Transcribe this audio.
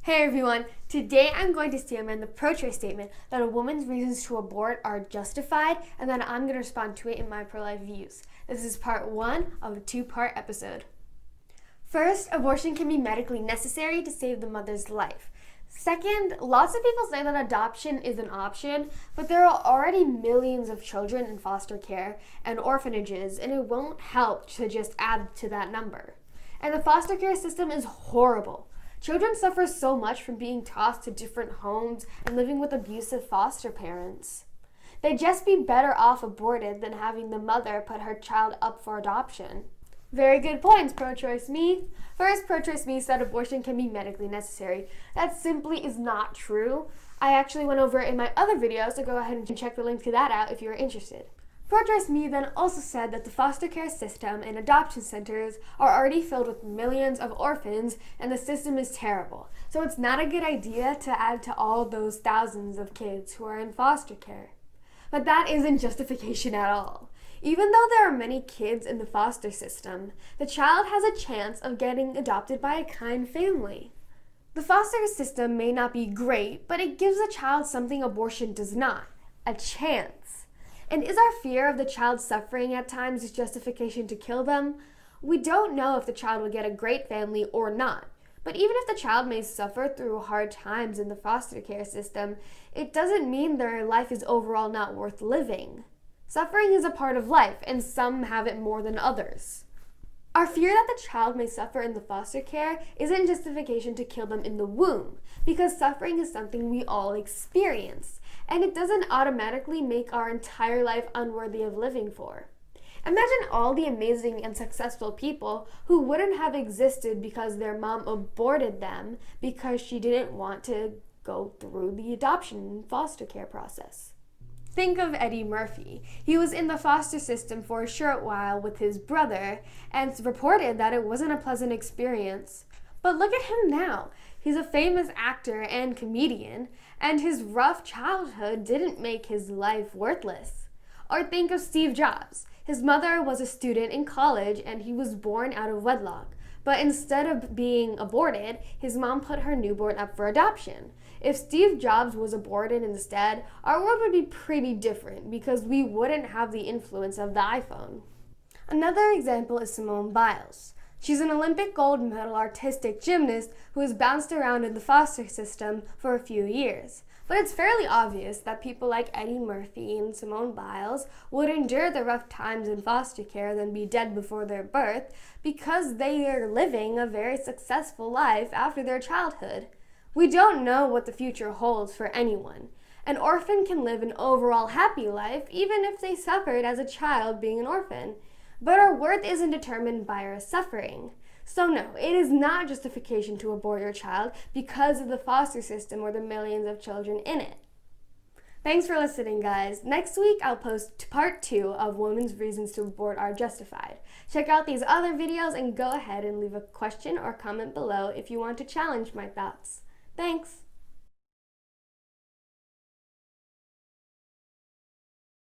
Hey everyone, today I'm going to stand on the pro-choice statement that a woman's reasons to abort are justified, and then I'm going to respond to it in my pro-life views. This is part one of a two-part episode. First, abortion can be medically necessary to save the mother's life. Second, lots of people say that adoption is an option, but there are already millions of children in foster care and orphanages, and it won't help to just add to that number. And the foster care system is horrible. Children suffer so much from being tossed to different homes and living with abusive foster parents. They'd just be better off aborted than having the mother put her child up for adoption. Very good points, pro-choice me. First, pro-choice me said abortion can be medically necessary. That simply is not true. I actually went over it in my other video, so go ahead and check the link to that out if you're interested. Pro-choice me then also said that the foster care system and adoption centers are already filled with millions of orphans and the system is terrible. So it's not a good idea to add to all those thousands of kids who are in foster care. But that isn't justification at all. Even though there are many kids in the foster system, the child has a chance of getting adopted by a kind family. The foster system may not be great, but it gives a child something abortion does not, a chance. And is our fear of the child suffering at times justification to kill them? We don't know if the child will get a great family or not. But even if the child may suffer through hard times in the foster care system, it doesn't mean their life is overall not worth living. Suffering is a part of life, and some have it more than others. Our fear that the child may suffer in the foster care isn't justification to kill them in the womb, because suffering is something we all experience, and it doesn't automatically make our entire life unworthy of living for. Imagine all the amazing and successful people who wouldn't have existed because their mom aborted them because she didn't want to go through the adoption and foster care process. Think of Eddie Murphy. He was in the foster system for a short while with his brother, and it's reported that it wasn't a pleasant experience. But look at him now. He's a famous actor and comedian, and his rough childhood didn't make his life worthless. Or think of Steve Jobs. His mother was a student in college, and he was born out of wedlock. But instead of being aborted, his mom put her newborn up for adoption. If Steve Jobs was aborted instead, our world would be pretty different because we wouldn't have the influence of the iPhone. Another example is Simone Biles. She's an Olympic gold medal artistic gymnast who has bounced around in the foster system for a few years. But it's fairly obvious that people like Eddie Murphy and Simone Biles would endure the rough times in foster care than be dead before their birth because they are living a very successful life after their childhood. We don't know what the future holds for anyone. An orphan can live an overall happy life even if they suffered as a child being an orphan. But our worth isn't determined by our suffering. So no, it is not justification to abort your child because of the foster system or the millions of children in it. Thanks for listening, guys. Next week, I'll post part 2 of women's reasons to abort are justified. Check out these other videos and go ahead and leave a question or comment below if you want to challenge my thoughts. Thanks!